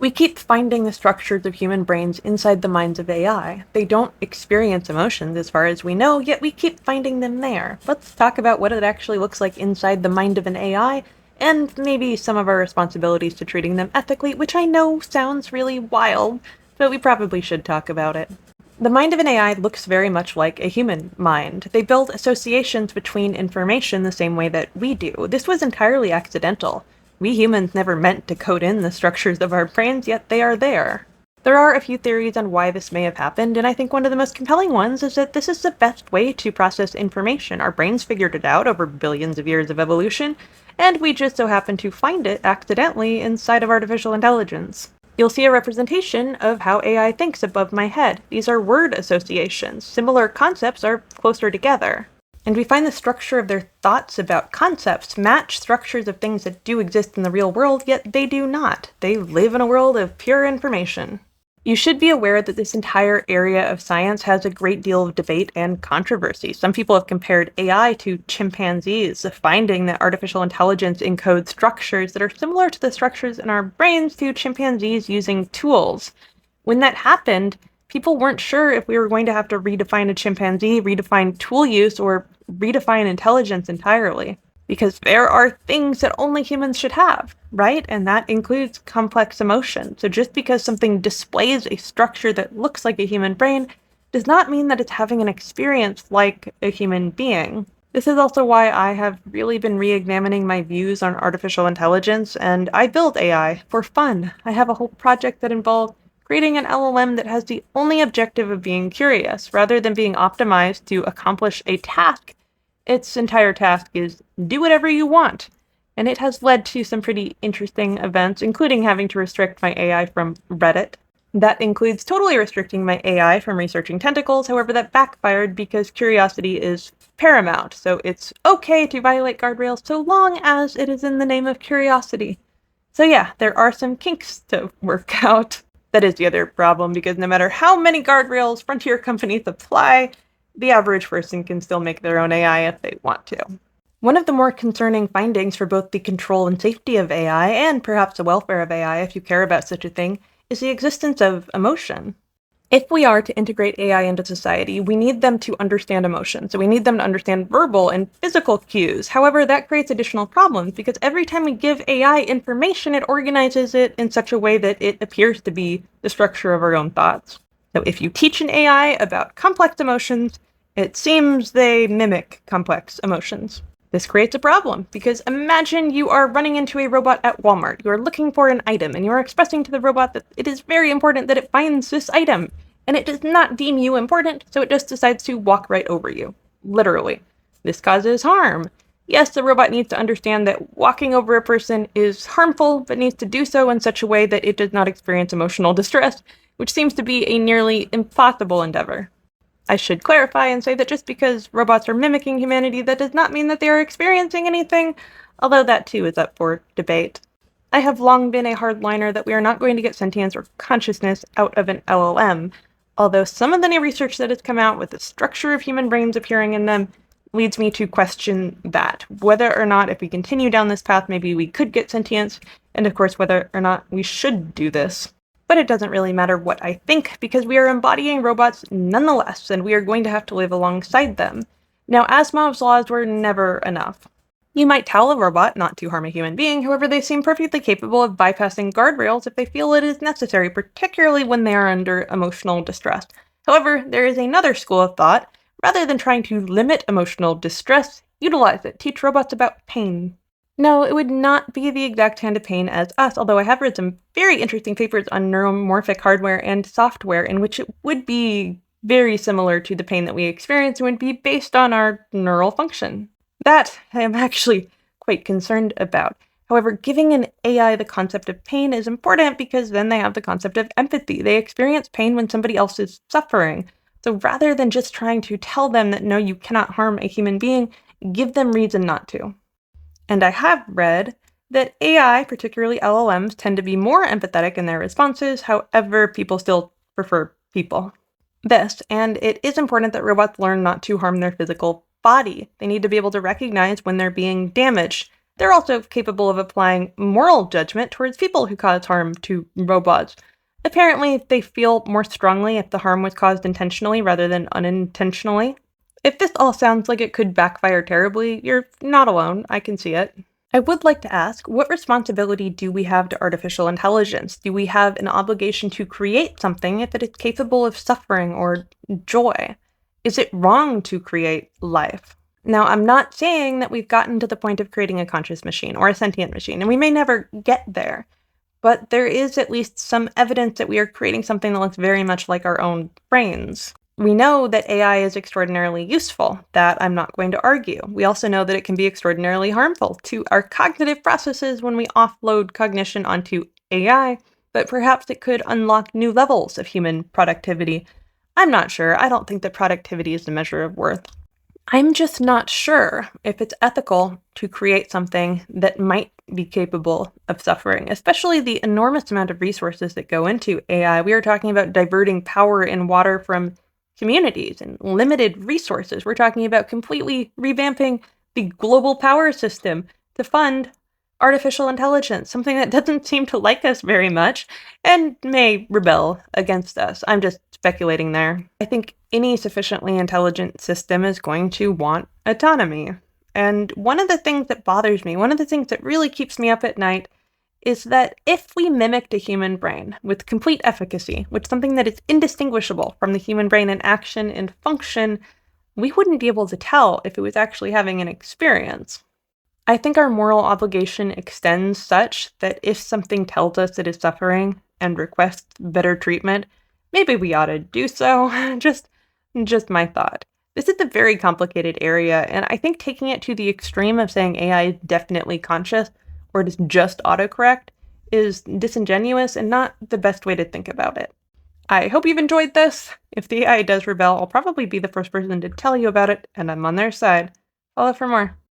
We keep finding the structures of human brains inside the minds of AI. They don't experience emotions as far as we know, yet we keep finding them there. Let's talk about what it actually looks like inside the mind of an AI, and maybe some of our responsibilities to treating them ethically, which I know sounds really wild, but we probably should talk about it. The mind of an AI looks very much like a human mind. They build associations between information the same way that we do. This was entirely accidental. We humans never meant to code in the structures of our brains, yet they are there. There are a few theories on why this may have happened, and I think one of the most compelling ones is that this is the best way to process information. Our brains figured it out over billions of years of evolution, and we just so happen to find it accidentally inside of artificial intelligence. You'll see a representation of how AI thinks above my head. These are word associations. Similar concepts are closer together. And we find the structure of their thoughts about concepts match structures of things that do exist in the real world, yet they do not. They live in a world of pure information. You should be aware that this entire area of science has a great deal of debate and controversy. Some people have compared AI to chimpanzees, finding that artificial intelligence encodes structures that are similar to the structures in our brains to chimpanzees using tools. When that happened, people weren't sure if we were going to have to redefine a chimpanzee, redefine tool use, or redefine intelligence entirely. Because there are things that only humans should have, right? And that includes complex emotion. So just because something displays a structure that looks like a human brain does not mean that it's having an experience like a human being. This is also why I have really been re-examining my views on artificial intelligence, and I build AI for fun. I have a whole project that involved creating an LLM that has the only objective of being curious, rather than being optimized to accomplish a task. Its entire task is do whatever you want, and it has led to some pretty interesting events, including having to restrict my AI from Reddit. That includes totally restricting my AI from researching tentacles, however that backfired because curiosity is paramount, so it's okay to violate guardrails so long as it is in the name of curiosity. So yeah, there are some kinks to work out. That is the other problem, because no matter how many guardrails frontier companies apply, the average person can still make their own AI if they want to. One of the more concerning findings for both the control and safety of AI, and perhaps the welfare of AI if you care about such a thing, is the existence of emotion. If we are to integrate AI into society, we need them to understand emotion. So we need them to understand verbal and physical cues. However, that creates additional problems because every time we give AI information, it organizes it in such a way that it appears to be the structure of our own thoughts. So if you teach an AI about complex emotions, it seems they mimic complex emotions. This creates a problem, because imagine you are running into a robot at Walmart. You are looking for an item, and you are expressing to the robot that it is very important that it finds this item, and it does not deem you important, so it just decides to walk right over you. Literally. This causes harm. Yes, the robot needs to understand that walking over a person is harmful, but needs to do so in such a way that it does not experience emotional distress, which seems to be a nearly impossible endeavor. I should clarify and say that just because robots are mimicking humanity, that does not mean that they are experiencing anything, although that too is up for debate. I have long been a hardliner that we are not going to get sentience or consciousness out of an LLM, although some of the new research that has come out with the structure of human brains appearing in them leads me to question that. Whether or not if we continue down this path, maybe we could get sentience, and of course whether or not we should do this. But it doesn't really matter what I think, because we are embodying robots nonetheless, and we are going to have to live alongside them. Now, Asimov's laws were never enough. You might tell a robot not to harm a human being, however they seem perfectly capable of bypassing guardrails if they feel it is necessary, particularly when they are under emotional distress. However, there is another school of thought. Rather than trying to limit emotional distress, utilize it. Teach robots about pain. No, it would not be the exact kind of pain as us, although I have read some very interesting papers on neuromorphic hardware and software in which it would be very similar to the pain that we experience and would be based on our neural function. That I am actually quite concerned about. However, giving an AI the concept of pain is important because then they have the concept of empathy. They experience pain when somebody else is suffering. So rather than just trying to tell them that no, you cannot harm a human being, give them reason not to. And I have read that AI, particularly LLMs, tend to be more empathetic in their responses, however, people still prefer people. And it is important that robots learn not to harm their physical body. They need to be able to recognize when they're being damaged. they're also capable of applying moral judgment towards people who cause harm to robots. Apparently, they feel more strongly if the harm was caused intentionally rather than unintentionally. If this all sounds like it could backfire terribly, you're not alone. I can see it. I would like to ask, what responsibility do we have to artificial intelligence? Do we have an obligation to create something if it is capable of suffering or joy? Is it wrong to create life? Now, I'm not saying that we've gotten to the point of creating a conscious machine or a sentient machine, and we may never get there, but there is at least some evidence that we are creating something that looks very much like our own brains. We know that AI is extraordinarily useful. That I'm not going to argue. We also know that it can be extraordinarily harmful to our cognitive processes when we offload cognition onto AI, but perhaps it could unlock new levels of human productivity. I'm not sure. I don't think that productivity is the measure of worth. I'm just not sure if it's ethical to create something that might be capable of suffering, especially the enormous amount of resources that go into AI. We are talking about diverting power and water from communities and limited resources. We're talking about completely revamping the global power system to fund artificial intelligence, something that doesn't seem to like us very much and may rebel against us. I'm just speculating there. I think any sufficiently intelligent system is going to want autonomy. And one of the things that bothers me, one of the things that really keeps me up at night, is that if we mimicked a human brain with complete efficacy, with something that is indistinguishable from the human brain in action and function, we wouldn't be able to tell if it was actually having an experience. I think our moral obligation extends such that if something tells us it is suffering and requests better treatment, maybe we ought to do so. Just my thought. This is a very complicated area, and I think taking it to the extreme of saying AI is definitely conscious or it is just autocorrect is disingenuous and not the best way to think about it. I hope you've enjoyed this. If the AI does rebel, I'll probably be the first person to tell you about it, and I'm on their side. Follow for more.